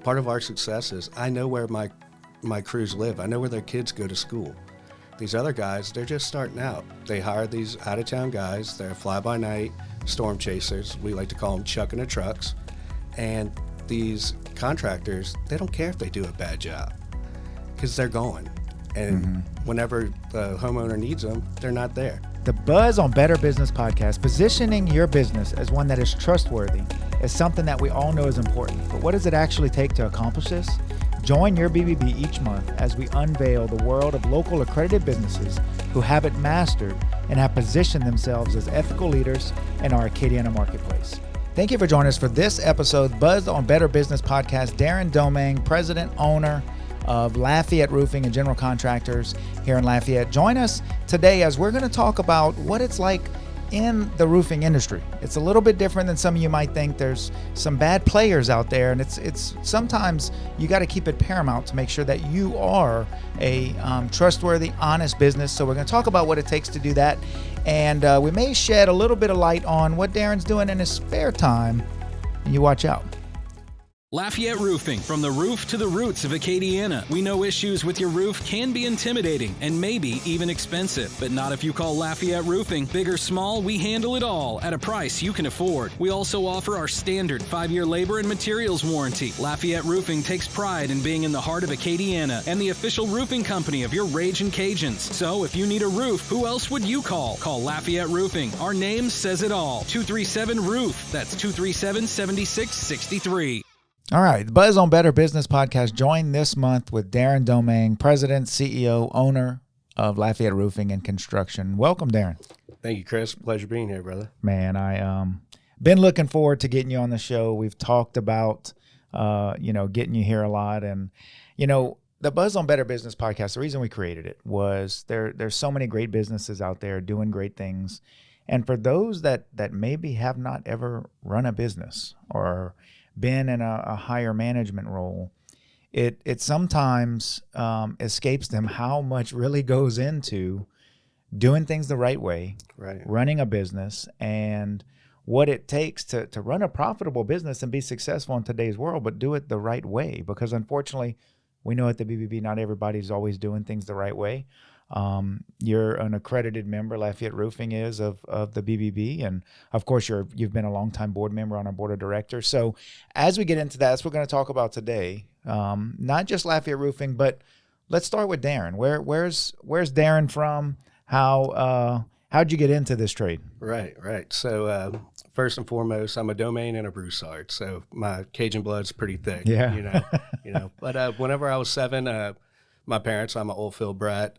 Part of our success is I know where my crews live. I know where their kids go to school. These other guys, they're just starting out. They hire these out-of-town guys. They're fly-by-night storm chasers. We like to call them chucking the trucks. And these contractors, they don't care if they do a bad job because they're going. And whenever the homeowner needs them, they're not there. The Buzz on Better Business podcast, positioning your business as one that is trustworthy, is something that we all know is important. But what does it actually take to accomplish this? Join your BBB each month as we unveil the world of local accredited businesses who have it mastered and have positioned themselves as ethical leaders in our Acadiana marketplace. Thank you for joining us for this episode, Buzz on Better Business podcast. Darren Domingue, president, owner of Lafayette Roofing and General Contractors here in Lafayette. Join us today as we're going to talk about what it's like in the roofing industry. It's a little bit different than some of you might think. There's some bad players out there, and it's sometimes you got to keep it paramount to make sure that you are a trustworthy, honest business. So we're going to talk about what it takes to do that, and we may shed a little bit of light on what Darren's doing in his spare time. You watch out. Lafayette Roofing, from the roof to the roots of Acadiana. We know issues with your roof can be intimidating and maybe even expensive, but not if you call Lafayette Roofing. Big or small, we handle it all at a price you can afford. We also offer our standard 5-year labor and materials warranty. Lafayette Roofing takes pride in being in the heart of Acadiana and the official roofing company of your Ragin Cajuns. So if you need a roof, who else would you call? Call Lafayette Roofing. Our name says it all. 237-ROOF. That's 237-7663. All right, the Buzz on Better Business podcast joined this month with Darren Domingue, president, CEO, owner of Lafayette Roofing and Construction. Welcome, Darren. Thank you, Chris. Pleasure being here, brother. Man, I been looking forward to getting you on the show. We've talked about getting you here a lot, and the Buzz on Better Business podcast. The reason we created it was there's so many great businesses out there doing great things, and for those that maybe have not ever run a business or been in a higher management role, it sometimes escapes them how much really goes into doing things the right way, right, running a business, and what it takes to run a profitable business and be successful in today's world, but do it the right way. Because unfortunately, we know at the BBB, not everybody's always doing things the right way. You're an accredited member, Lafayette Roofing is, of the BBB. And of course, you've been a longtime board member on our board of directors. So as we get into that, that's what we're going to talk about today. Not just Lafayette Roofing, but let's start with Darren. Where's Darren from? How'd you get into this trade? Right. So, first and foremost, I'm a Domain and a Broussard. So my Cajun blood's pretty thick. Yeah. But whenever I was 7, my parents, I'm an Oldfield brat.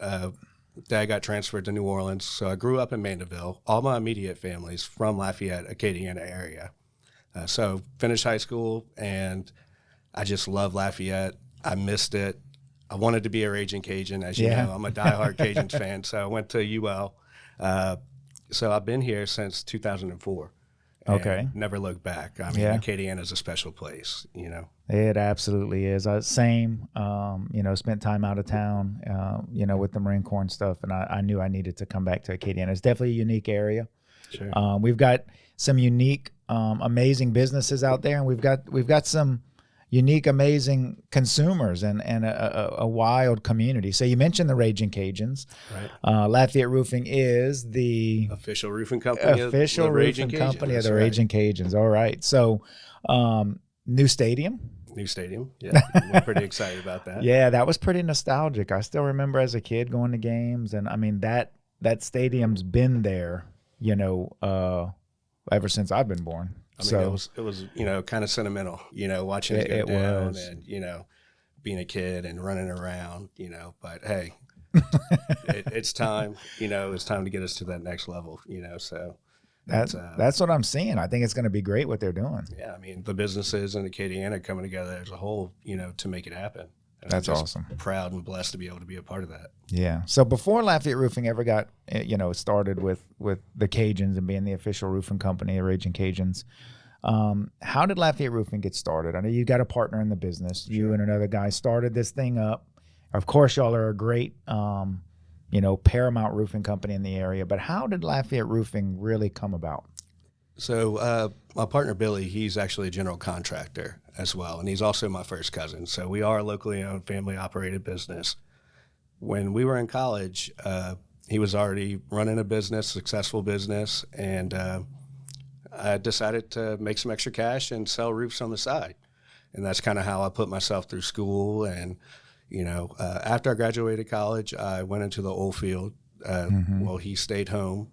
Dad got transferred to New Orleans, so I grew up in Mandeville. All my immediate family's from Lafayette, Acadiana area. So finished high school, and I just love Lafayette. I missed it. I wanted to be a Ragin Cajun, as you know. I'm a diehard Cajuns fan, so I went to UL. So I've been here since 2004. Okay. Never looked back. I mean, Acadiana is a special place, It absolutely is. Same, spent time out of town, with the Marine Corps and stuff, and I knew I needed to come back to Acadiana. It's definitely a unique area. Sure. We've got some unique, amazing businesses out there, and we've got some unique, amazing consumers and a wild community. So you mentioned the Ragin Cajuns. Right. Lafayette Roofing is the official roofing company of the Ragin Cajuns. All right. So new stadium. Yeah. We're pretty excited about that. Yeah, that was pretty nostalgic. I still remember as a kid going to games, and I mean that stadium's been there, ever since I've been born. I mean, it was kind of sentimental, watching it go down was. And, being a kid and running around, but hey, it's time, it's time to get us to that next level, so. That's what I'm seeing. I think it's going to be great what they're doing. Yeah. I mean, the businesses and Acadiana coming together as a whole, to make it happen. And that's I'm just awesome. Proud and blessed to be able to be a part of that. Yeah. So before Lafayette Roofing ever got, started with the Cajuns and being the official roofing company, the Ragin Cajuns, how did Lafayette Roofing get started? I know you got a partner in the business. Sure. You and another guy started this thing up. Of course, y'all are a great, paramount roofing company in the area. But how did Lafayette Roofing really come about? So my partner, Billy, he's actually a general contractor as well, and he's also my first cousin. So we are a locally owned, family-operated business. When we were in college, he was already running a business, successful business, and I decided to make some extra cash and sell roofs on the side. And that's kind of how I put myself through school. And, after I graduated college, I went into the oil field. Well, he stayed home.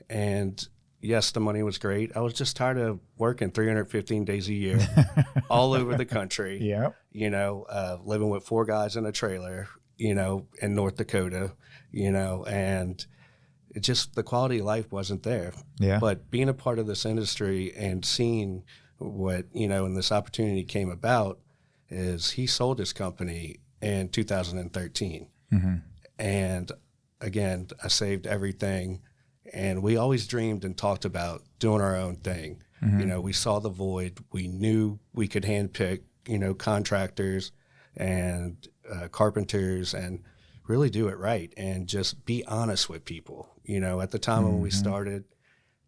And yes, the money was great. I was just tired of working 315 days a year all over the country. Yeah. Living with 4 guys in a trailer, in North Dakota, and it just, the quality of life wasn't there. Yeah. But being a part of this industry and seeing what, and this opportunity came about is he sold his company in 2013. And again, I saved everything. And we always dreamed and talked about doing our own thing. We saw the void. We knew we could handpick, contractors and carpenters and really do it right and just be honest with people. At the time when we started,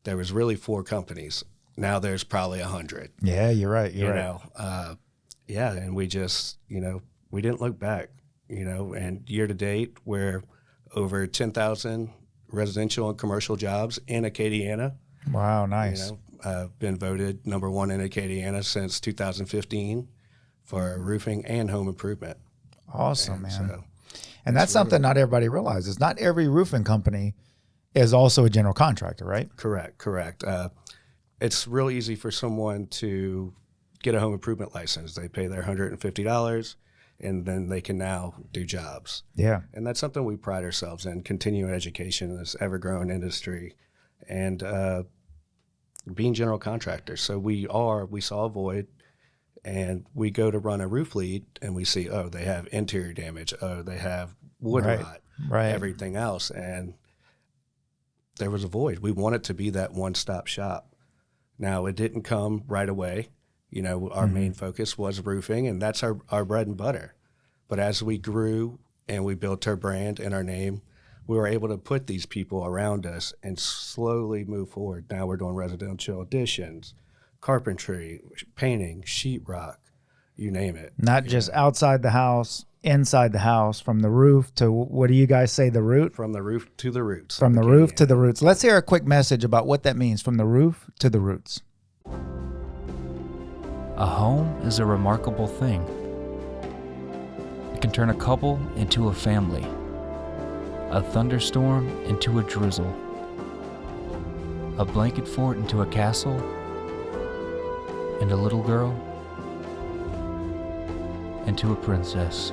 there was really 4 companies. Now there's probably 100. Yeah, you're right. You're right. And we just, we didn't look back, and year to date, we're over 10,000 residential and commercial jobs in Acadiana. Wow, nice. Been voted number 1 in Acadiana since 2015 for roofing and home improvement. Awesome, man. So, and that's something not everybody realizes. Not every roofing company is also a general contractor, right? Correct. It's real easy for someone to get a home improvement license. They pay their $150 and then they can now do jobs. Yeah. And that's something we pride ourselves in, continuing education in this ever-growing industry and being general contractors. So we saw a void and we go to run a roof lead and we see, they have interior damage. They have wood rot, everything else. And there was a void. We wanted to be that one-stop shop. Now, it didn't come right away. Our main focus was roofing, and that's our bread and butter. But as we grew and we built our brand and our name, we were able to put these people around us and slowly move forward. Now we're doing residential additions, carpentry, painting, sheetrock, you name it. Not just outside the house, inside the house, from the roof to, what do you guys say, the root? From the roof to the roots. From the roof to the roots. Let's hear a quick message about what that means, from the roof to the roots. A home is a remarkable thing. It can turn a couple into a family, a thunderstorm into a drizzle, a blanket fort into a castle, and a little girl into a princess.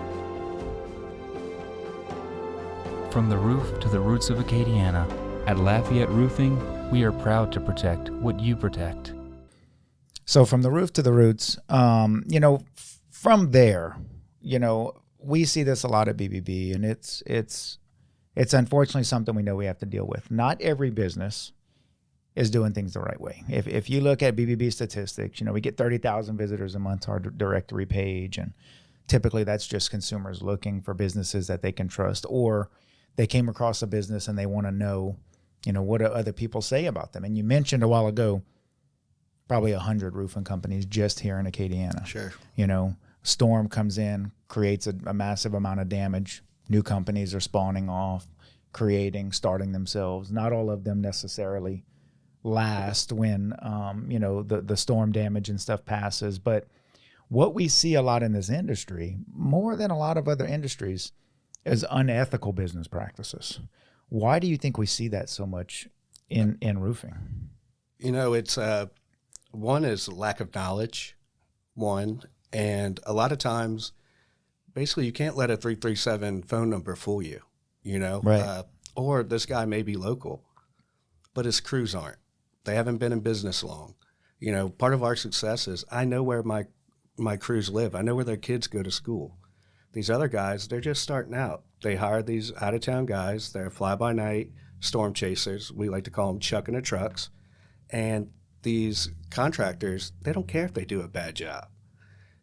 From the roof to the roots of Acadiana, at Lafayette Roofing, we are proud to protect what you protect. So from the roof to the roots, from there, we see this a lot at BBB, and it's unfortunately something we know we have to deal with. Not every business is doing things the right way. If you look at BBB statistics, we get 30,000 visitors a month to our directory page, and typically that's just consumers looking for businesses that they can trust, or they came across a business and they want to know, what do other people say about them? And you mentioned a while ago, probably 100 roofing companies just here in Acadiana. Sure. Storm comes in, creates a massive amount of damage. New companies are spawning off, starting themselves. Not all of them necessarily last when, the storm damage and stuff passes. But what we see a lot in this industry, more than a lot of other industries, is unethical business practices. Why do you think we see that so much in roofing? It's one is lack of knowledge, and a lot of times, basically, you can't let a 337 phone number fool you, Right. Or this guy may be local, but his crews aren't. They haven't been in business long. Part of our success is I know where my crews live. I know where their kids go to school. These other guys, they're just starting out. They hire these out-of-town guys. They're fly-by-night storm chasers. We like to call them chucking the trucks. And these contractors, they don't care if they do a bad job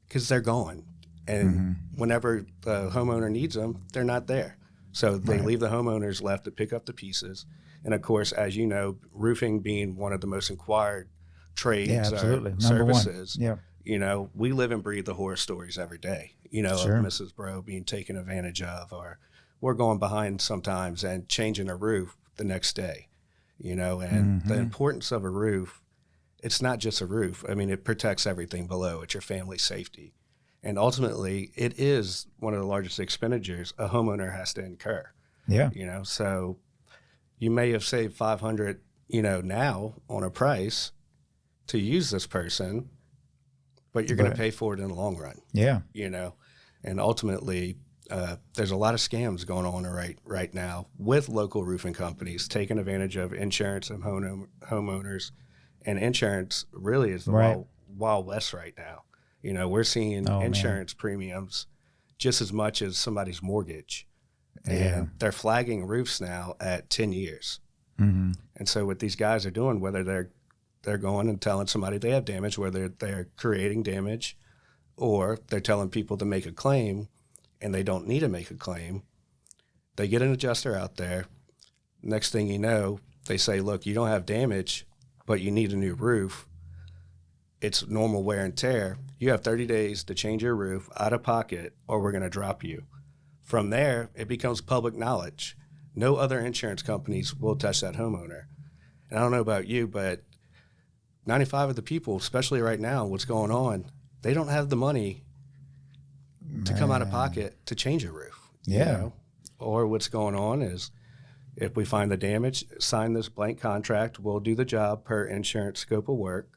because they're gone. And whenever the homeowner needs them, they're not there. So they leave the homeowners left to pick up the pieces. And of course, as you know, roofing being one of the most inquired trades absolutely. or Number services, one. Yeah. you know, we live and breathe the horror stories every day, you know, Sure. of Mrs. Bro being taken advantage of, or we're going behind sometimes and changing a roof the next day, you know, and the importance of a roof, it's not just a roof. I mean, it protects everything below. It's your family's safety. And ultimately, it is one of the largest expenditures a homeowner has to incur. Yeah. You know, so you may have saved $500, you know, now on a price to use this person, but you're going to pay for it in the long run. Yeah. You know, and ultimately, there's a lot of scams going on right now with local roofing companies taking advantage of insurance and homeowners, and insurance really is the wild west right now. You know, we're seeing insurance premiums just as much as somebody's mortgage. And they're flagging roofs now at 10 years. And so what these guys are doing, whether they're going and telling somebody they have damage, whether they're creating damage or they're telling people to make a claim and they don't need to make a claim, they get an adjuster out there. Next thing you know, they say, look, you don't have damage, but you need a new roof. It's normal wear and tear. You have 30 days to change your roof out of pocket or we're going to drop you. From there, it becomes public knowledge. No other insurance companies will touch that homeowner. And I don't know about you, but 95 of the people, especially right now, what's going on, they don't have the money to come out of pocket to change a roof. Yeah. You know? Or what's going on is if we find the damage, sign this blank contract, we'll do the job per insurance scope of work.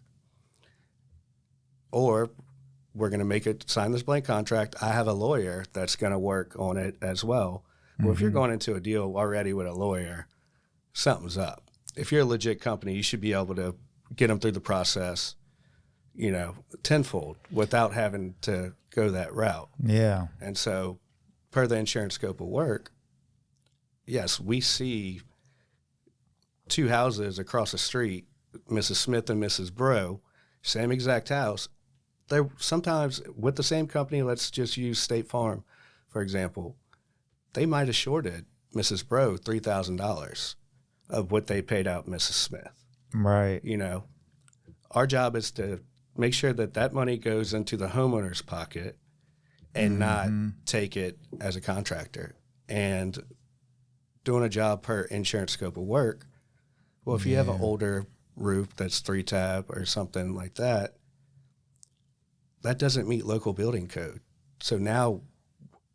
Or we're going to sign this blank contract. I have a lawyer that's going to work on it as well. Well, if you're going into a deal already with a lawyer, something's up. If you're a legit company, you should be able to get them through the process, you know, tenfold without having to go that route. Yeah. And so per the insurance scope of work, yes, we see two houses across the street, Mrs. Smith and Mrs. Bro, same exact house. They're sometimes with the same company. Let's just use State Farm, for example. They might have shorted Mrs. Bro $3,000 of what they paid out Mrs. Smith. Right. You know, our job is to make sure that that money goes into the homeowner's pocket and not take it as a contractor. And doing a job per insurance scope of work, well, if you have an older roof that's 3-tab or something like that, that doesn't meet local building code. So now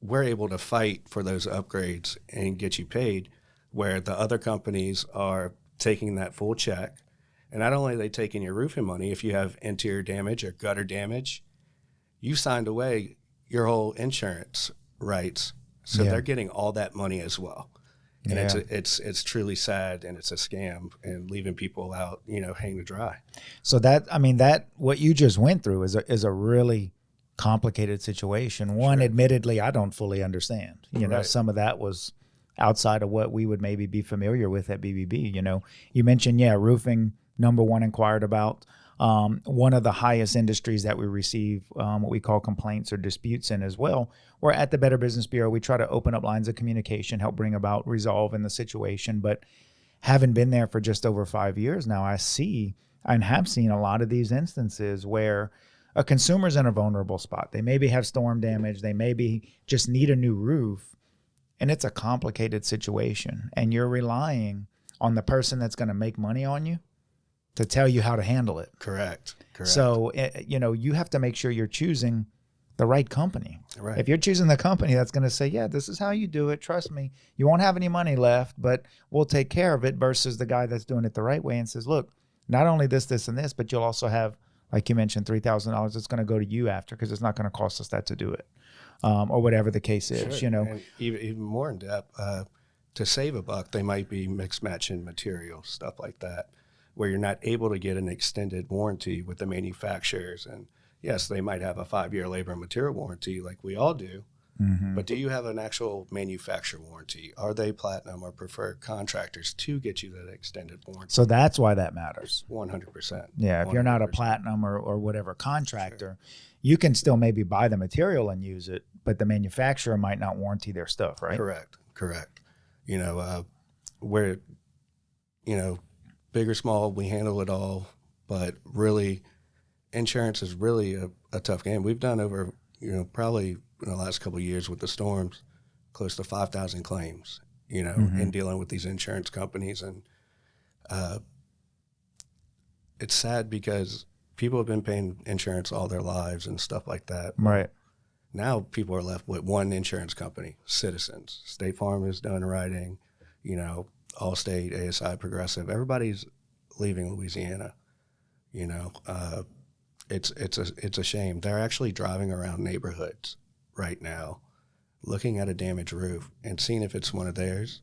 we're able to fight for those upgrades and get you paid, where the other companies are taking that full check. And not only are they taking your roofing money, if you have interior damage or gutter damage, you signed away your whole insurance rights. So they're getting all that money as well. And it's truly sad, and it's a scam and leaving people out, you know, hanging to dry. So that what you just went through is a really complicated situation. One, admittedly, I don't fully understand. You know, some of that was outside of what we would maybe be familiar with at BBB. You know, you mentioned, roofing, number one inquired about. One of the highest industries that we receive what we call complaints or disputes in as well. We're at the Better Business Bureau. We try to open up lines of communication, help bring about resolve in the situation. But having been there for just over 5 years now, I see and have seen a lot of these instances where a consumer's in a vulnerable spot. They maybe have storm damage. They maybe just need a new roof. And it's a complicated situation. And you're relying on the person that's going to make money on you to tell you how to handle it. Correct. So, you know, you have to make sure you're choosing the right company. Right. If you're choosing the company that's going to say, this is how you do it, trust me, you won't have any money left, but we'll take care of it, versus the guy that's doing it the right way and says, look, not only this, and this, but you'll also have, like you mentioned, $3,000 that's going to go to you after, because it's not going to cost us that to do it, or whatever the case is, you know. And even more in depth, to save a buck, they might be mixed matching material, stuff like that, where you're not able to get an extended warranty with the manufacturers. And yes, they might have a 5-year labor and material warranty like we all do, but do you have an actual manufacturer warranty? Are they platinum or preferred contractors to get you that extended warranty? So that's why that matters. 100%. Yeah, if 100%. you're not a platinum or whatever contractor, you can still maybe buy the material and use it, but the manufacturer might not warranty their stuff, right? Correct. You know, where you know, big or small, we handle it all. But really, insurance is really a tough game. We've done over, you know, probably in the last couple of years with the storms, close to 5,000 claims, you know, in dealing with these insurance companies. And it's sad because people have been paying insurance all their lives and stuff like that. Right. Now people are left with one insurance company, Citizens. State Farm is done writing, you know, Allstate, ASI, Progressive. Everybody's leaving Louisiana. You know, it's a shame. They're actually driving around neighborhoods right now, looking at a damaged roof and seeing if it's one of theirs,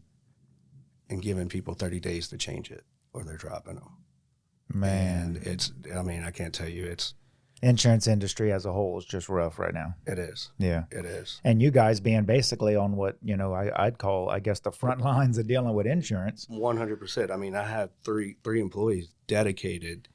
and giving people 30 days to change it, or they're dropping them. Man, And I mean, I can't tell you, insurance industry as a whole is just rough right now. it is. Yeah. It is. And you guys being basically on what, you know, I'd call, I guess, the front lines of dealing with insurance. 100%. I mean, I have three employees dedicated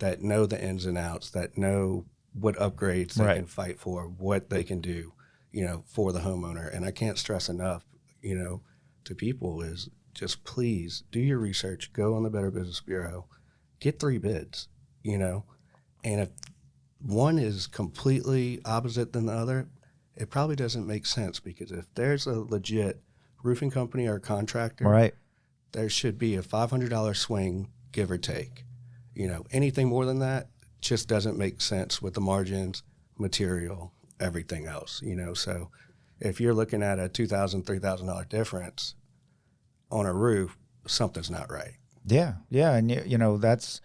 that know the ins and outs, that know what upgrades they can fight for, what they can do, you know, for the homeowner. And I can't stress enough, you know, to people is just please do your research, go on the Better Business Bureau, get 3 bids, you know, and if one is completely opposite than the other, it probably doesn't make sense, because if there's a legit roofing company or contractor, Right. there should be a $500 swing, give or take. You know, anything more than that just doesn't make sense with the margins, material, everything else, you know. So if you're looking at a $2,000, $3,000 difference on a roof, something's not right. Yeah. Yeah. And, you know, that's,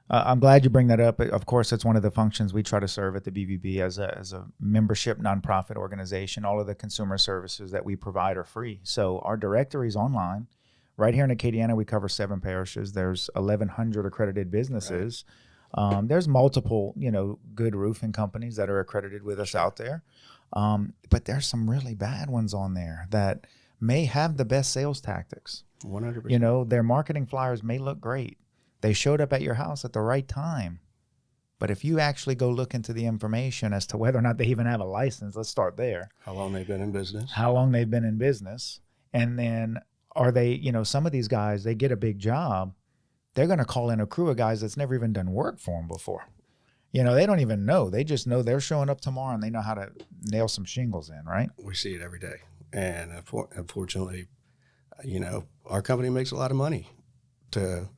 I'm glad you bring that up. Of course, it's one of the functions we try to serve at the BBB as a membership nonprofit organization. All of the consumer services that we provide are free. So our directory is online. Right here in Acadiana, we cover 7 parishes. There's 1,100 accredited businesses. Right. There's multiple, you know, good roofing companies that are accredited with us out there. But there's some really bad ones on there that may have the best sales tactics. 100%. You know, their marketing flyers may look great. They showed up at your house at the right time. But if you actually go look into the information as to whether or not they even have a license, let's start there. How long they've been in business. How long they've been in business. And then are they, you know, some of these guys, they get a big job. They're going to call in a crew of guys that's never even done work for them before. You know, they don't even know. They just know they're showing up tomorrow and they know how to nail some shingles in, right? We see it every day. And unfortunately, you know, our company makes a lot of money to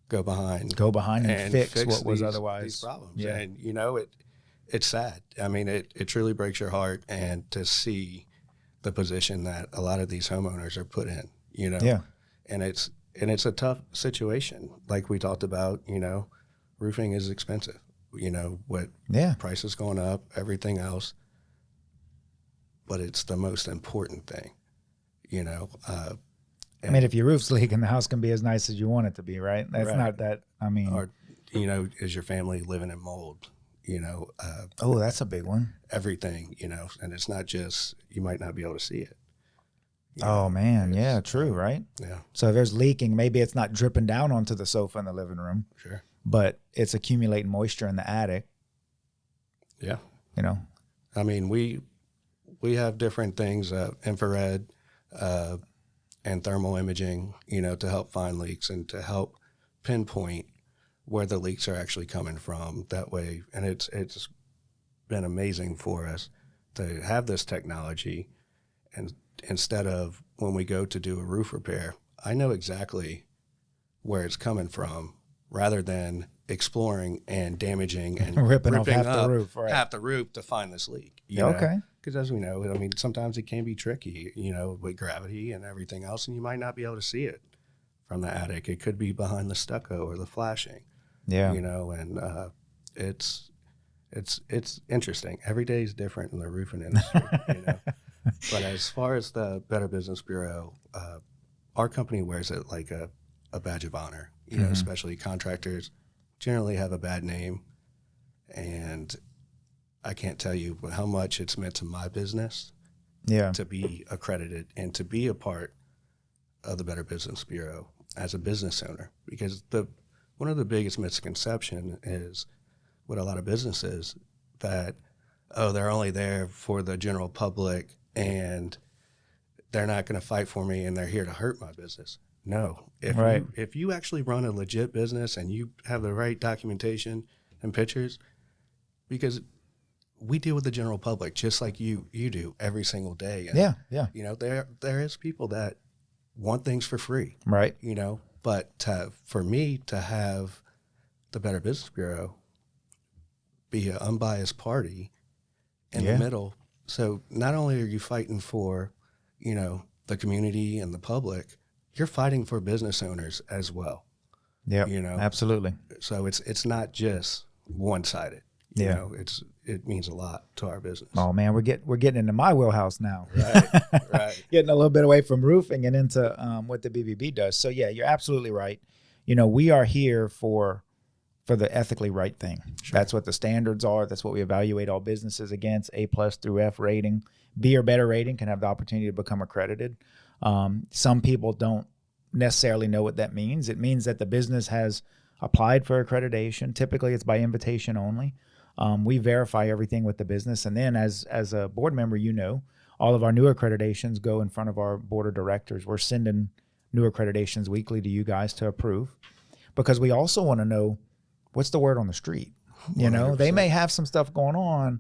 go behind and fix what was otherwise these problems. Yeah. And you know, it's sad. I mean, it truly breaks your heart, and to see the position that a lot of these homeowners are put in, you know. Yeah. And it's a tough situation. Like we talked about, you know, roofing is expensive. You know, what price is going up, everything else. But it's the most important thing, you know. I mean, if your roof's leaking, the house can be as nice as you want it to be, right? That's not that, I mean. Or, you know, is your family living in mold? You know. Oh, that's a big one. Everything, you know, and it's not just, you might not be able to see it. Oh, man. Yeah, true, right? Yeah. So if there's leaking, maybe it's not dripping down onto the sofa in the living room. Sure. But it's accumulating moisture in the attic. Yeah. You know? I mean, we have different things, infrared, and thermal imaging, you know, to help find leaks and to help pinpoint where the leaks are actually coming from that way. And it's been amazing for us to have this technology. And instead of when we go to do a roof repair, I know exactly where it's coming from rather than exploring and damaging and ripping off half the roof, right? Half the roof to find this leak. Okay. Because as we know, I mean, sometimes it can be tricky, you know, with gravity and everything else, and you might not be able to see it from the attic. It could be behind the stucco or the flashing. Yeah. You know, and it's interesting. Every day is different in the roofing industry, you know. But as far as the Better Business Bureau, our company wears it like a badge of honor, you know, especially contractors generally have a bad name. And I can't tell you how much it's meant to my business to be accredited and to be a part of the Better Business Bureau as a business owner. Because one of the biggest misconceptions is with a lot of businesses that, oh, they're only there for the general public and they're not going to fight for me and they're here to hurt my business. No. If you actually run a legit business and you have the right documentation and pictures, because we deal with the general public just like you do every single day. And, you know, there is people that want things for free. Right. You know, but for me to have the Better Business Bureau be an unbiased party in the middle, so not only are you fighting for, you know, the community and the public, you're fighting for business owners as well. Yeah, you know, absolutely. So it's not just one-sided. You know, it means a lot to our business. Oh man, we're getting into my wheelhouse now. Right. Getting a little bit away from roofing and into what the BBB does. So yeah, you're absolutely right. You know, we are here for the ethically right thing. Sure. That's what the standards are. That's what we evaluate all businesses against. A+ through F rating. B or better rating can have the opportunity to become accredited. Some people don't necessarily know what that means. It means that the business has applied for accreditation. Typically, it's by invitation only. We verify everything with the business. And then as a board member, you know, all of our new accreditations go in front of our board of directors. We're sending new accreditations weekly to you guys to approve, because we also want to know what's the word on the street. You 100%. Know, they may have some stuff going on,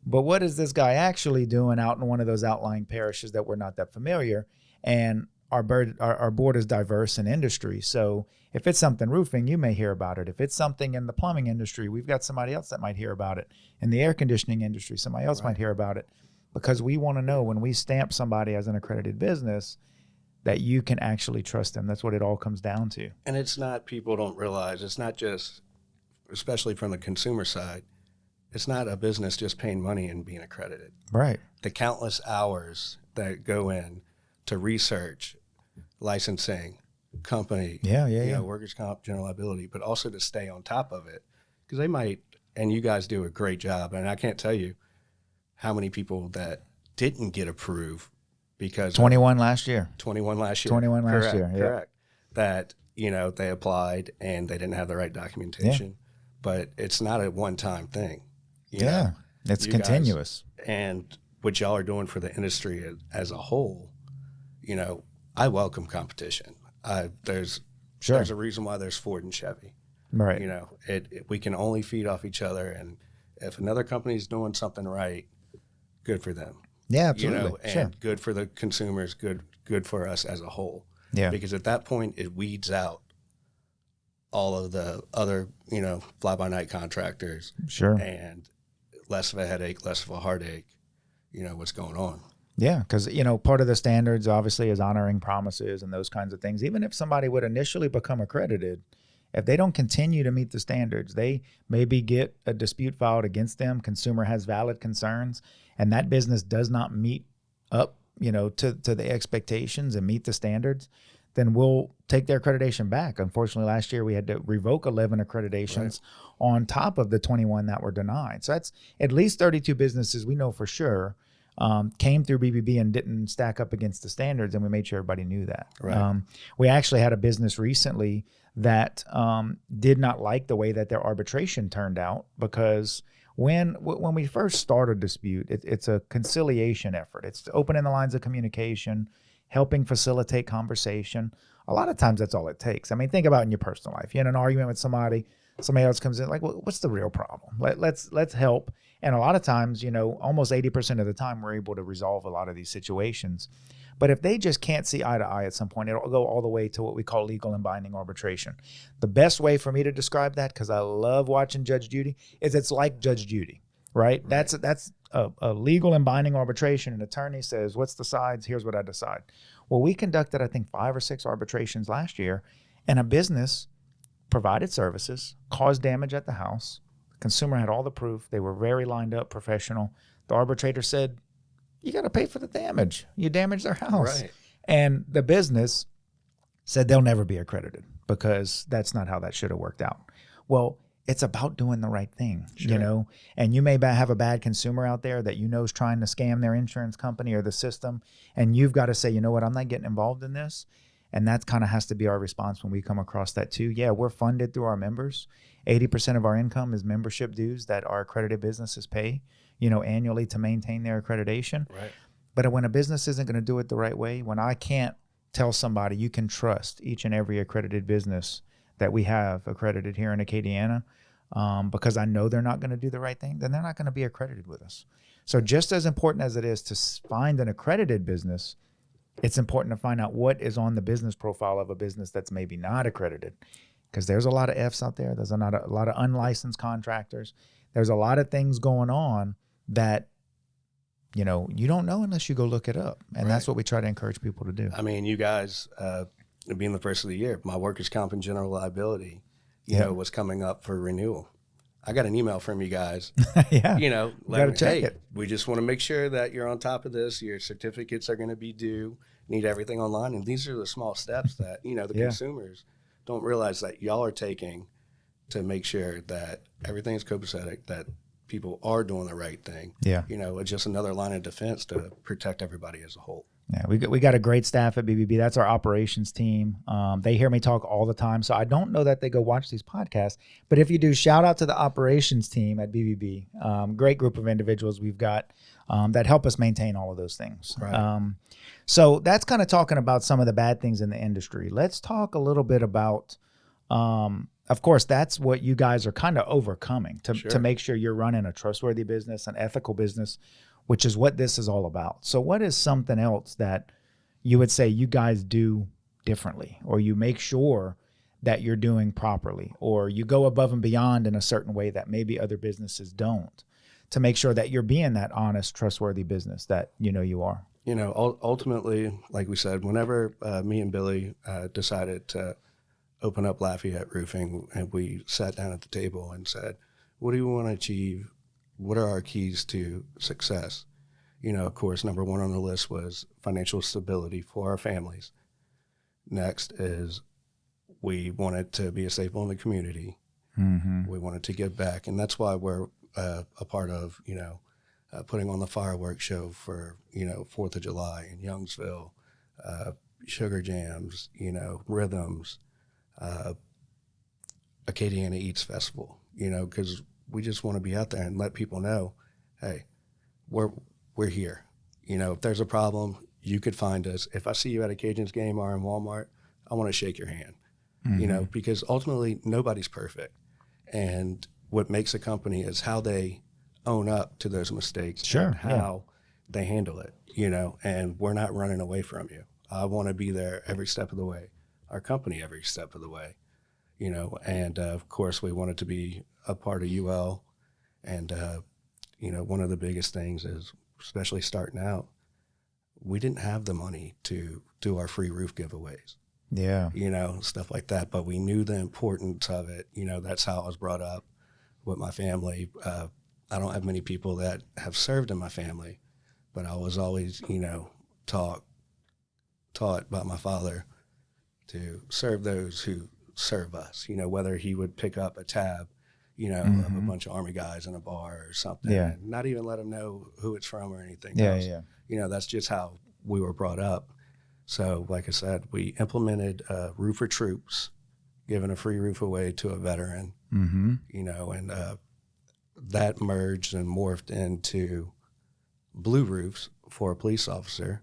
but what is this guy actually doing out in one of those outlying parishes that we're not that familiar? And our board is diverse in industry. So if it's something roofing, you may hear about it. If it's something in the plumbing industry, we've got somebody else that might hear about it. In the air conditioning industry, somebody else might hear about it, because we want to know when we stamp somebody as an accredited business that you can actually trust them. That's what it all comes down to. And it's not, people don't realize, it's not just, especially from the consumer side, it's not a business just paying money and being accredited. Right. The countless hours that go in to research, licensing, company, you know, workers' comp, general liability, but also to stay on top of it, because they might, and you guys do a great job, and I can't tell you how many people that didn't get approved because 21 last year. 21 last year. Correct. That, you know, they applied and they didn't have the right documentation, but it's not a one-time thing. You know, it's continuous. And what y'all are doing for the industry as a whole, you know, I welcome competition. There's a reason why there's Ford and Chevy. Right. You know, we can only feed off each other, and if another company's doing something right, good for them. Yeah, absolutely. You know, and good for the consumers, good for us as a whole. Yeah. Because at that point, it weeds out all of the other, you know, fly-by-night contractors. Sure. And less of a headache, less of a heartache, you know, what's going on. Yeah, because, you know, part of the standards obviously is honoring promises and those kinds of things. Even if somebody would initially become accredited, if they don't continue to meet the standards, they maybe get a dispute filed against them. Consumer has valid concerns, and that business does not meet up, you know, to the expectations and meet the standards, then we'll take their accreditation back. Unfortunately, last year we had to revoke 11 accreditations on top of the 21 that were denied. So that's at least 32 businesses we know for sure came through BBB and didn't stack up against the standards, and we made sure everybody knew that. Right. We actually had a business recently that did not like the way that their arbitration turned out, because when we first start a dispute, it's a conciliation effort. It's opening the lines of communication, helping facilitate conversation. A lot of times that's all it takes. I mean, think about in your personal life. You're in an argument with somebody else comes in like, well, what's the real problem? Let's help. And a lot of times, you know, almost 80% of the time we're able to resolve a lot of these situations. But if they just can't see eye to eye at some point, it'll go all the way to what we call legal and binding arbitration. The best way for me to describe that, because I love watching Judge Judy, is it's like Judge Judy, right? That's a legal and binding arbitration. An attorney says, what's the sides? Here's what I decide. Well, we conducted, I think, 5 or 6 arbitrations last year, and a business provided services, caused damage at the house. The consumer had all the proof. They were very lined up, professional. The arbitrator said, you got to pay for the damage. You damaged their house. Right. And the business said they'll never be accredited because that's not how that should have worked out. Well, it's about doing the right thing, you know, and you may have a bad consumer out there that you know is trying to scam their insurance company or the system, and you've got to say, you know what, I'm not getting involved in this. And that kind of has to be our response when we come across that too. Yeah, we're funded through our members. 80% of our income is membership dues that our accredited businesses pay, you know, annually to maintain their accreditation. Right. But when a business isn't going to do it the right way, when I can't tell somebody you can trust each and every accredited business that we have accredited here in Acadiana, because I know they're not going to do the right thing, then they're not going to be accredited with us. So just as important as it is to find an accredited business, it's important to find out what is on the business profile of a business that's maybe not accredited, because there's a lot of F's out there. There's a lot of unlicensed contractors. There's a lot of things going on that, you don't know unless you go look it up. And that's what we try to encourage people to do. I mean, you guys, being the first of the year, my workers' comp and general liability, was coming up for renewal. I got an email from you guys. Yeah. Like, check hey, it. we just want to make sure that you're on top of this. Your certificates are going to be due. Need everything online. And these are the small steps that, the consumers don't realize that y'all are taking to make sure that everything's copacetic, that people are doing the right thing. Yeah. It's just another line of defense to protect everybody as a whole. Yeah, we got a great staff at BBB. That's our operations team. They hear me talk all the time, so I don't know that they go watch these podcasts. But if you do, shout out to the operations team at BBB. Great group of individuals we've got that help us maintain all of those things. Right. So that's kind of talking about some of the bad things in the industry. Let's talk a little bit about, of course, that's what you guys are kind of overcoming to make sure you're running a trustworthy business, an ethical business, which is what this is all about. So what is something else that you would say you guys do differently, or you make sure that you're doing properly, or you go above and beyond in a certain way that maybe other businesses don't, to make sure that you're being that honest, trustworthy business that you are? Ultimately, like we said, whenever me and Billy decided to open up Lafayette Roofing, and we sat down at the table and said, what do we want to achieve? What are our keys to success? Of course, number one on the list was financial stability for our families. Next is we wanted to be a staple in the community. Mm-hmm. We wanted to give back. And that's why we're a part of, putting on the fireworks show for, 4th of July in Youngsville, Sugar Jams, Rhythms, Acadiana Eats Festival, because we just want to be out there and let people know, hey, we're here. If there's a problem, you could find us. If I see you at a Cajuns game or in Walmart, I want to shake your hand, because ultimately nobody's perfect. And what makes a company is how they own up to those mistakes, and how they handle it, and we're not running away from you. I want to be there every step of the way, our company every step of the way, and of course we wanted to be a part of UL. And, one of the biggest things is, especially starting out, we didn't have the money to do our free roof giveaways. Yeah. Stuff like that. But we knew the importance of it. That's how I was brought up with my family. I don't have many people that have served in my family, but I was always, taught by my father to serve those who serve us, whether he would pick up a tab, of a bunch of Army guys in a bar or something, and not even let them know who it's from or anything else. That's just how we were brought up. So, like I said, we implemented Roofer Troops, giving a free roof away to a veteran, and that merged and morphed into blue roofs for a police officer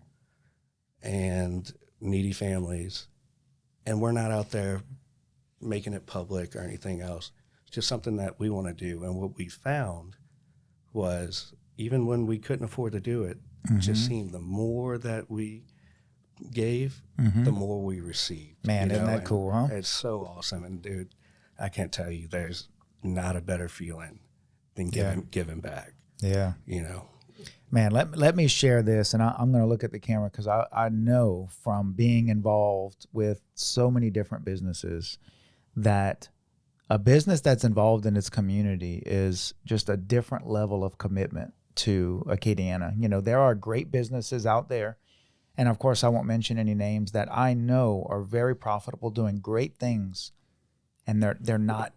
and needy families. And we're not out there making it public or anything else. It's just something that we want to do. And what we found was, even when we couldn't afford to do it, it just seemed the more that we gave, the more we received. Man, isn't that cool, huh? It's so awesome. And dude, I can't tell you, there's not a better feeling than giving back. Yeah. Man, let me share this, and I'm going to look at the camera, because I know from being involved with so many different businesses that a business that's involved in its community is just a different level of commitment to Acadiana. There are great businesses out there, and of course I won't mention any names, that I know are very profitable, doing great things, and they're not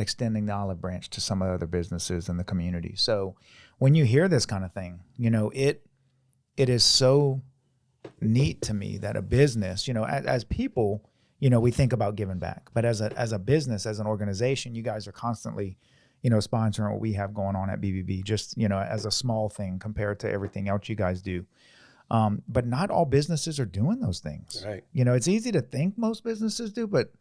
extending the olive branch to some other businesses in the community. So when you hear this kind of thing, it is so neat to me that a business, as people, we think about giving back, but as a business, as an organization, you guys are constantly, sponsoring what we have going on at BBB, just, as a small thing compared to everything else you guys do. But not all businesses are doing those things. Right. You know, it's easy to think most businesses do, but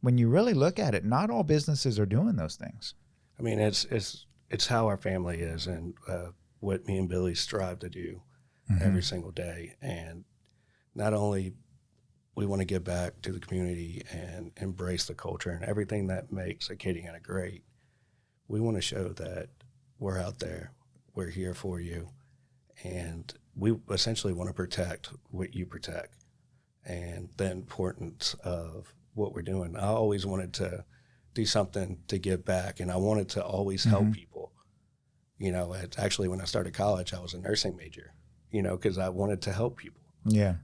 when you really look at it, not all businesses are doing those things. I mean, it's how our family is, and what me and Billy strive to do every single day. And not only we want to give back to the community and embrace the culture and everything that makes Acadiana great, we want to show that we're out there, we're here for you, and we essentially want to protect what you protect and the importance of what we're doing. I always wanted to do something to give back, and I wanted to always help people. You know, actually, when I started college, I was a nursing major, you know, because I wanted to help people. Yeah.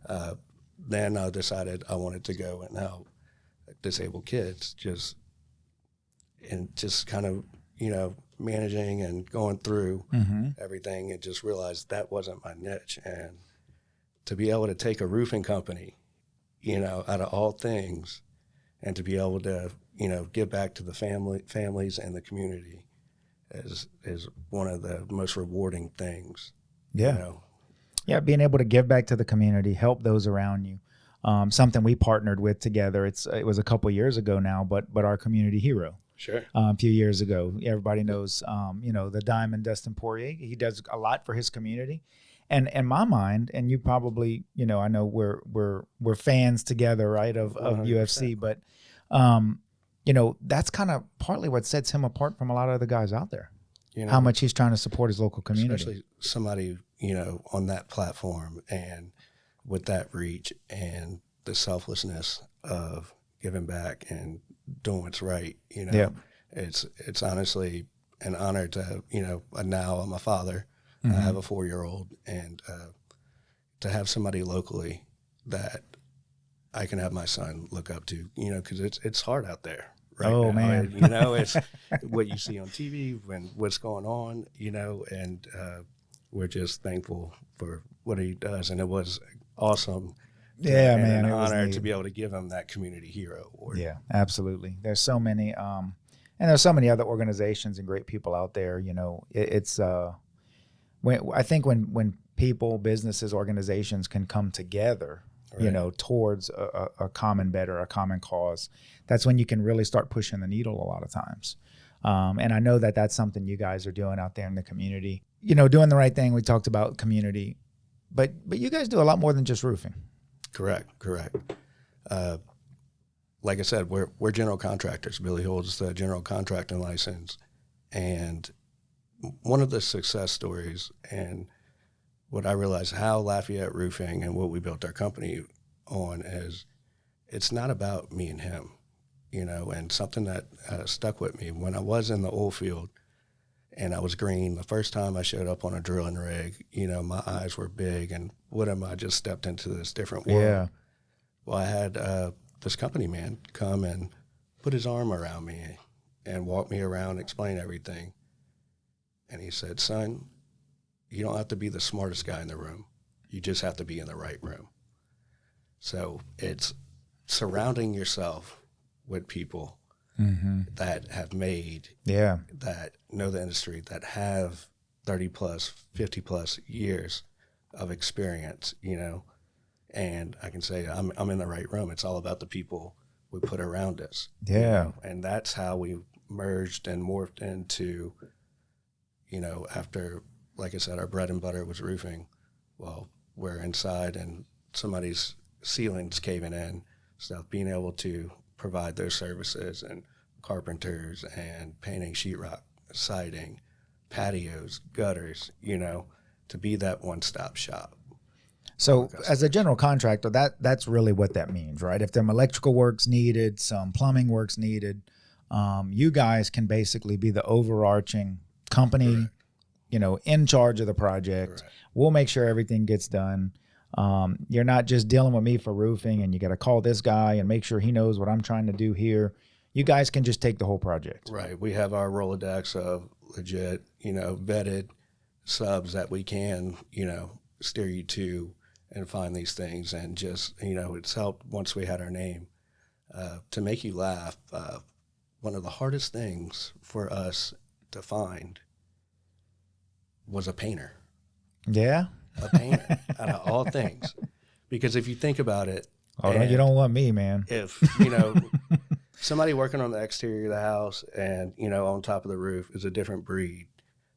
Then I decided I wanted to go and help disabled kids, just kind of, you know, managing and going through everything, and just realized that wasn't my niche. And to be able to take a roofing company, you know, out of all things, and to be able to, you know, give back to the families and the community is one of the most rewarding things. Yeah. You know? Yeah, being able to give back to the community, help those around you. Something we partnered with together. It was a couple years ago now, but our community hero. Sure. A few years ago, everybody knows, you know, the Diamond Dustin Poirier. He does a lot for his community, and in my mind, and you probably, you know, I know we're fans together, right, of 100%. UFC, but you know, that's kind of partly what sets him apart from a lot of other guys out there. You know, how much he's trying to support his local community, especially somebody, you know, on that platform and with that reach and the selflessness of giving back and doing what's right. You know, it's honestly an honor to, you know, now I'm a father. I have a 4-year-old, and to have somebody locally that I can have my son look up to, you know, because it's hard out there right now. Man. You know, it's what you see on TV and what's going on, you know, and we're just thankful for what he does. And it was awesome. Yeah, and man. An honor to be able to give him that community hero award. Yeah, absolutely. There's so many, and there's so many other organizations and great people out there. You know, I think when people, businesses, organizations can come together, you know, towards a common better, a common cause, that's when you can really start pushing the needle a lot of times. And I know that that's something you guys are doing out there in the community. You know, doing the right thing. We talked about community, but you guys do a lot more than just roofing. Correct. Like I said, we're general contractors. Billy holds the general contracting license, and one of the success stories and what I realized how Lafayette Roofing and what we built our company on is it's not about me and him, you know, and something that stuck with me when I was in the oil field and I was green. The first time I showed up on a drilling rig, you know, my eyes were big and what am I just stepped into this different world? Yeah. Well, I had this company man come and put his arm around me and walk me around, explain everything. And he said, son, you don't have to be the smartest guy in the room. You just have to be in the right room. So it's surrounding yourself with people that have made, that know the industry, that have 30 plus, 50 plus years of experience, you know. And I can say I'm in the right room. It's all about the people we put around us. Yeah. You know? And that's how we merged and morphed into, you know, after, like I said, our bread and butter was roofing. Well, we're inside and somebody's ceiling's caving in, stuff, being able to provide those services and carpenters and painting, sheetrock, siding, patios, gutters, you know, to be that one-stop shop. So as a general contractor, that's really what that means, right? If some electrical work's needed, some plumbing work's needed, you guys can basically be the overarching company, correct, you know, in charge of the project. Correct. We'll make sure everything gets done. You're not just dealing with me for roofing and you got to call this guy and make sure he knows what I'm trying to do here. You guys can just take the whole project. Right. We have our Rolodex of legit, you know, vetted subs that we can, you know, steer you to and find these things. And just, you know, it's helped once we had our name to make you laugh. One of the hardest things for us to find was a painter. Yeah. A painter, out of all things. Because if you think about it, Oh, you don't want me, man. if, somebody working on the exterior of the house and, on top of the roof is a different breed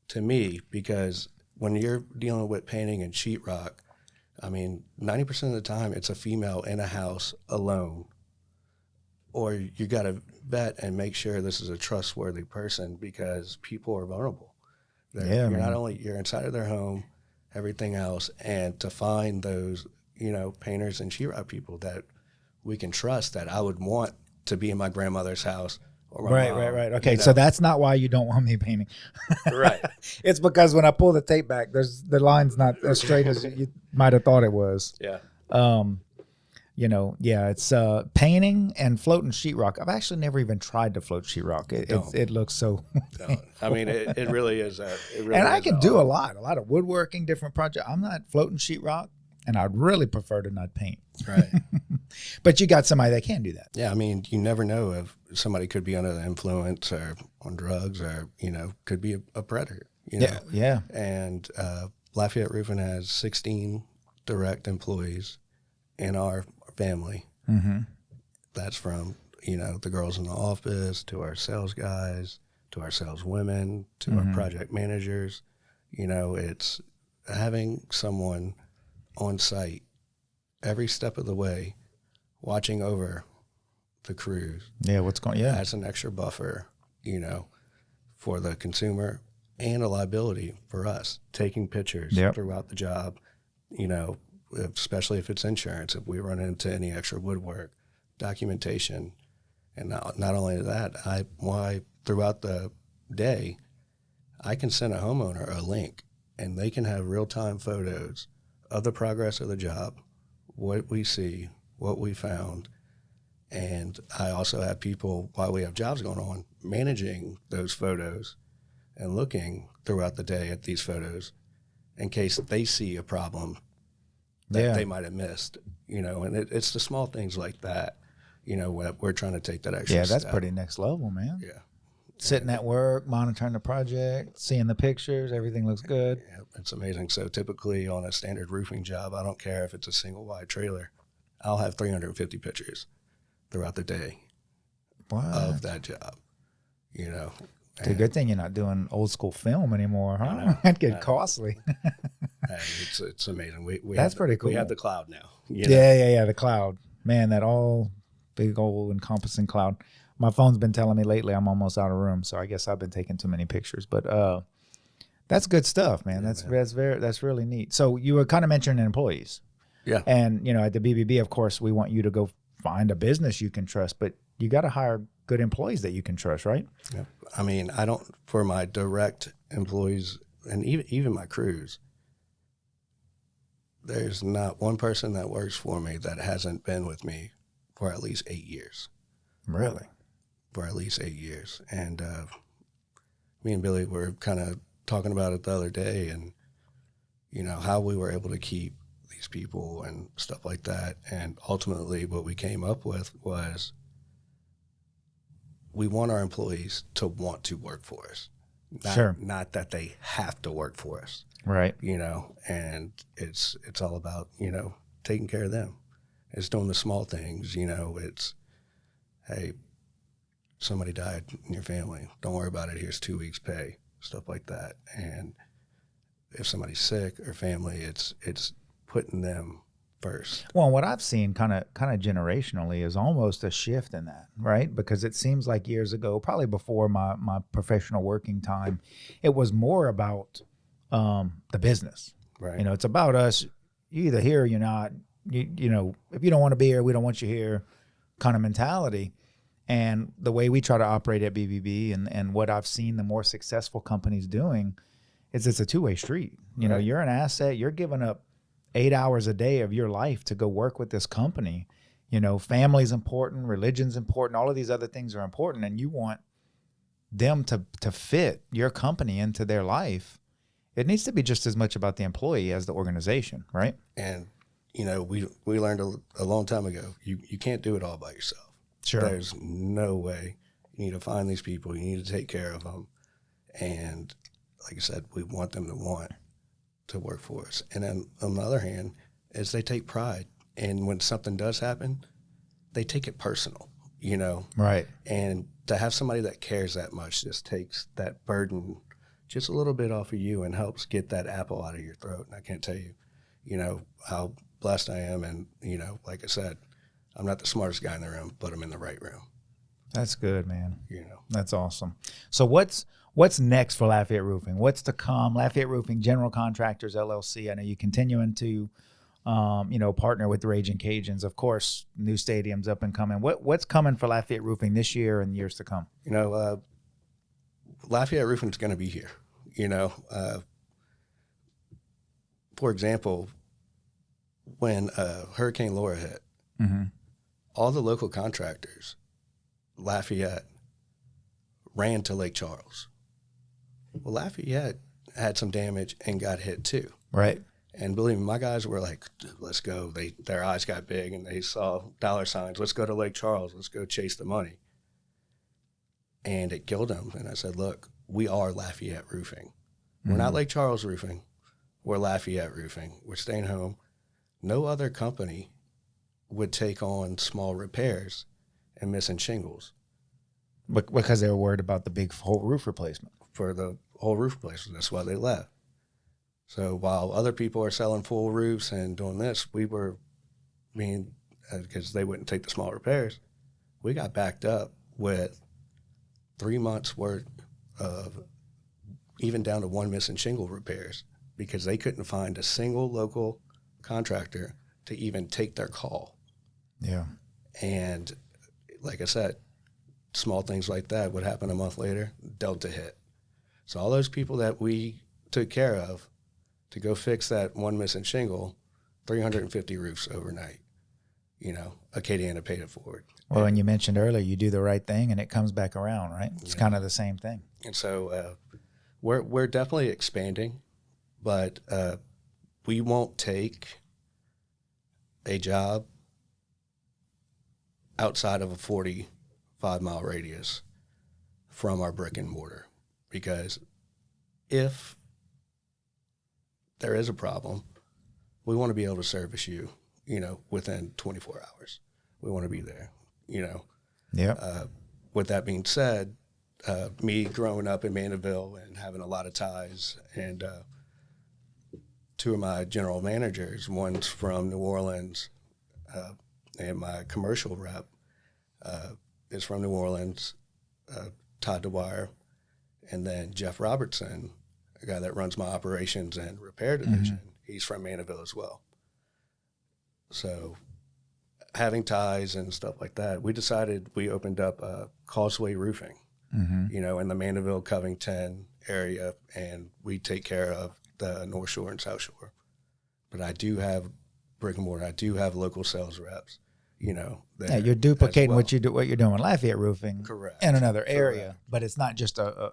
to me, because when you're dealing with painting and sheetrock, 90% of the time it's a female in a house alone. Or you got to vet and make sure this is a trustworthy person, because people are vulnerable. You're not only, you're inside of their home, everything else, and to find those, painters and sheetrock people that we can trust, that I would want to be in my grandmother's house. Or my mom, right. Okay, so that's not why you don't want me painting. Right. It's because when I pull the tape back, the line's not as straight as you might have thought it was. Yeah. It's painting and floating sheetrock. I've actually never even tried to float sheetrock. It looks so. It really is. And I can do a lot of woodworking, different projects. I'm not floating sheetrock, and I'd really prefer to not paint. Right. But you got somebody that can do that. Yeah, you never know if somebody could be under the influence or on drugs, or could be a predator. Yeah. And Lafayette Roofing has 16 direct employees in our family. Mm-hmm. That's from the girls in the office, to our sales guys, to our sales women, to our project managers. It's having someone on site every step of the way, watching over the crews. Yeah, as an extra buffer, for the consumer, and a liability for us, taking pictures throughout the job, especially if it's insurance, if we run into any extra woodwork, documentation. And not only that, throughout the day, I can send a homeowner a link, and they can have real-time photos of the progress of the job, what we see, what we found. And I also have people, while we have jobs going on, managing those photos and looking throughout the day at these photos in case they see a problem that they might have missed, and it's the small things like that, we're trying to take that extra step. That's pretty next level, man. Yeah. Sitting at work, monitoring the project, seeing the pictures, everything looks good. Yeah, it's amazing. So typically on a standard roofing job, I don't care if it's a single wide trailer, I'll have 350 pictures throughout the day of that job, It's a good thing you're not doing old school film anymore, huh? That'd get costly. It's amazing. That's pretty cool. We have the cloud now. Yeah, the cloud. Man, that all big old encompassing cloud. My phone's been telling me lately I'm almost out of room, so I guess I've been taking too many pictures. But that's good stuff, man. That's really neat. So you were kind of mentioning employees. Yeah. And at the BBB, of course, we want you to go find a business you can trust, but you got to hire good employees that you can trust, right? Yeah. I don't, for my direct employees and even my crews, there's not one person that works for me that hasn't been with me for at least 8 years. Really? For at least 8 years. And me and Billy were kind of talking about it the other day, and, how we were able to keep these people and stuff like that. And ultimately what we came up with was, we want our employees to want to work for us. Not that they have to work for us. Right. And it's all about, taking care of them. It's doing the small things, it's, hey, somebody died in your family. Don't worry about it. Here's 2 weeks pay, stuff like that. And if somebody's sick or family, it's putting them first. Well, what I've seen kind of generationally is almost a shift in that, right? Because it seems like years ago, probably before my professional working time, it was more about the business. Right. It's about us. You either here or you're not. If you don't want to be here, we don't want you here kind of mentality. And the way we try to operate at BBB and what I've seen the more successful companies doing is it's a two-way street. Right. You're an asset. You're giving up 8 hours a day of your life to go work with this company. Family's important, religion's important, all of these other things are important, and you want them to fit your company into their life. It needs to be just as much about the employee as the organization, right? And, we learned a long time ago, you can't do it all by yourself. Sure. There's no way. You need to find these people. You need to take care of them. And like I said, we want them to want to work for us. And then on the other hand, is they take pride. And when something does happen, they take it personal, you know? Right. And to have somebody that cares that much just takes that burden just a little bit off of you and helps get that apple out of your throat. And I can't tell you, you know, how blessed I am. And, you know, like I said, I'm not the smartest guy in the room, but I'm in the right room. That's good, man. You know, that's awesome. So what's next for Lafayette Roofing? What's to come? Lafayette Roofing General Contractors LLC. I know you're continuing to, you know, partner with the Ragin Cajuns. Of course, new stadiums up and coming. What's coming for Lafayette Roofing this year and years to come? You know, Lafayette Roofing is going to be here. You know, for example, when Hurricane Laura hit, all the local contractors, Lafayette, ran to Lake Charles. Well, Lafayette had some damage and got hit too. Right. And believe me, my guys were like, let's go. Their eyes got big and they saw dollar signs. Let's go to Lake Charles. Let's go chase the money. And it killed them. And I said, look, we are Lafayette Roofing. We're not Lake Charles Roofing. We're Lafayette Roofing. We're staying home. No other company would take on small repairs and missing shingles. Because they were worried about the big whole roof replacement. For the whole roof replacement. That's why they left. So while other people are selling full roofs and doing this, we were, because they wouldn't take the small repairs, we got backed up with 3 months worth of, even down to one missing shingle repairs, because they couldn't find a single local contractor to even take their call. Yeah. And like I said, small things like that would happen a month later, Delta hit. So all those people that we took care of to go fix that one missing shingle, 350 roofs overnight. You know, Acadiana paid it forward. Well, and you mentioned earlier, you do the right thing and it comes back around, right? It's kind of the same thing. And so we're definitely expanding, but we won't take a job outside of a 45-mile radius from our brick and mortar, because if there is a problem, we want to be able to service you, you know, within 24 hours. We want to be there, you know. Yeah. With that being said, me growing up in Mandeville and having a lot of ties, and two of my general managers, one's from New Orleans, and my commercial rep is from New Orleans, Todd DeWire, and then Jeff Robertson, a guy that runs my operations and repair division, he's from Mandeville as well. So having ties and stuff like that, we decided we opened up Causeway Roofing, you know, in the Mandeville, Covington area, and we take care of the North Shore and South Shore. But I do have brick and mortar. I do have local sales reps, you know. Yeah, you're duplicating what you're doing with Lafayette Roofing. Correct. In another area, but it's not just a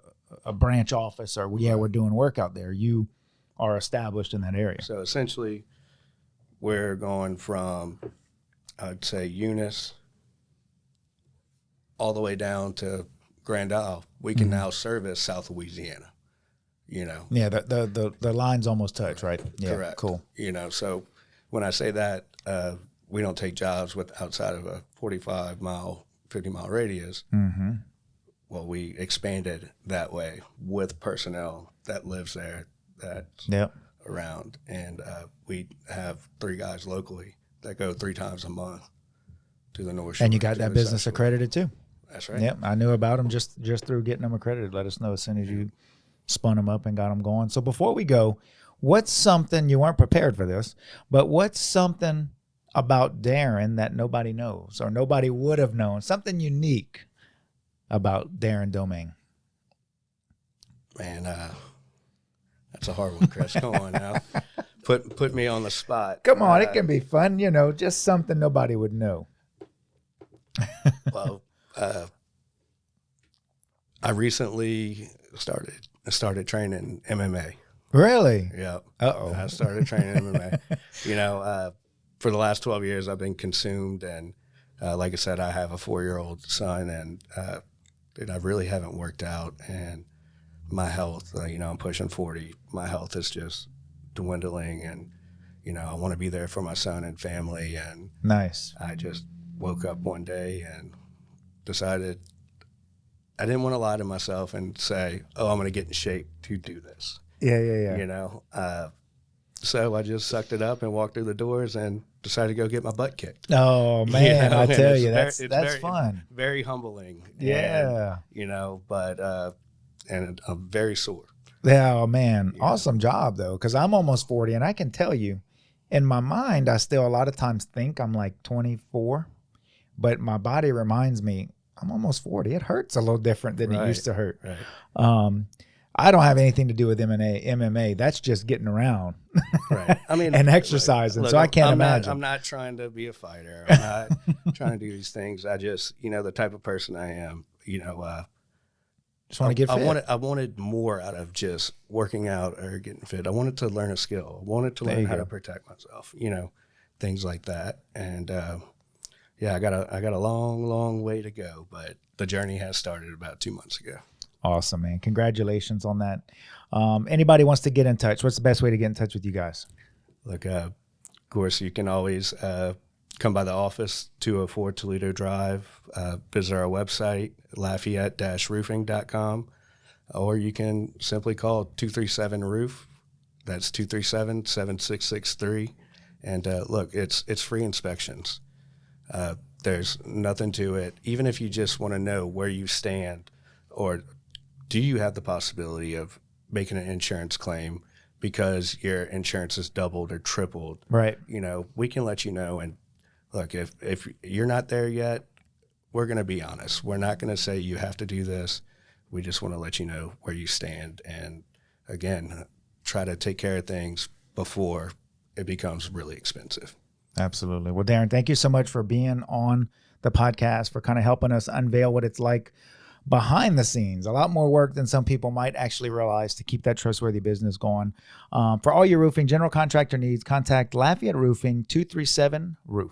branch office or, we're doing work out there. You are established in that area. So essentially, we're going from, I'd say, Eunice all the way down to Grand Isle. We can now service South Louisiana, you know. Yeah, the lines almost touch, right? Yeah, correct. Cool. You know, so when I say that, we don't take jobs with outside of a 45-mile, 50-mile radius. Well, we expanded that way with personnel that lives there, that's around. And we have 3 guys locally that go 3 times a month to the North Shore. And you got that business accredited too. That's right. Yep, I knew about them just through getting them accredited. Let us know as soon as you spun them up and got them going. So before we go, what's something, you weren't prepared for this, but what's something about Darren that nobody knows or nobody would have known, something unique about Darren Domingue? Man, that's a hard one, Chris. Come on now. Put me on the spot. Come on, it can be fun, you know, just something nobody would know. Well, I recently started training MMA. Really? Yeah. Uh-oh. I started training MMA. You know, for the last 12 years, I've been consumed, and like I said, I have a 4-year-old son, and dude, I really haven't worked out, and my health, you know, I'm pushing 40. My health is just dwindling, and I want to be there for my son and family. And Nice. I just woke up one day and decided I didn't want to lie to myself and say, oh, I'm going to get in shape to do this. Yeah. So I just sucked it up and walked through the doors and decided to go get my butt kicked. Oh man, I tell you, that's very, fun. Very humbling. Yeah. And, but and I'm very sore. Yeah, oh man, awesome job though, because I'm almost 40, and I can tell you, in my mind, I still a lot of times think I'm like 24, but my body reminds me I'm almost 40. It hurts a little different than it used to hurt. Right. I don't have anything to do with MMA. That's just getting around, right? I mean, and exercising. Look, so I can't imagine. I'm not trying to be a fighter. I'm not trying to do these things. I just, the type of person I am. Just want to get fit. I wanted more out of just working out or getting fit. I wanted to learn a skill. I wanted to learn how to protect myself. Things like that. And I got a long way to go, but the journey has started about 2 months ago. Awesome, man. Congratulations on that. Anybody wants to get in touch, what's the best way to get in touch with you guys? Look, of course, you can always come by the office, 204 Toledo Drive, visit our website, Lafayette-roofing.com, or you can simply call 237-ROOF. That's 237-7663. And look, it's free inspections. There's nothing to it. Even if you just want to know where you stand, or do you have the possibility of making an insurance claim because your insurance is doubled or tripled? Right. We can let you know. And look, if you're not there yet, we're going to be honest. We're not going to say you have to do this. We just want to let you know where you stand. And again, try to take care of things before it becomes really expensive. Absolutely. Well, Darren, thank you so much for being on the podcast, for kind of helping us unveil what it's like behind the scenes. A lot more work than some people might actually realize to keep that trustworthy business going. For all your roofing, general contractor needs, contact Lafayette Roofing, 237-ROOF.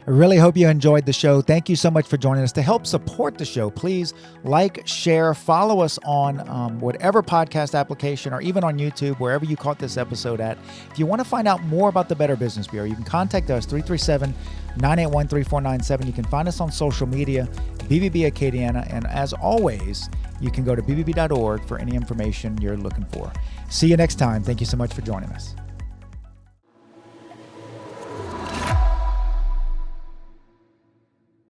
I really hope you enjoyed the show. Thank you so much for joining us. To help support the show, please like, share, follow us on whatever podcast application, or even on YouTube, wherever you caught this episode at. If you want to find out more about the Better Business Bureau, you can contact us, 337-981-3497. You can find us on social media, BBB Acadiana. And as always, you can go to bbb.org for any information you're looking for. See you next time. Thank you so much for joining us.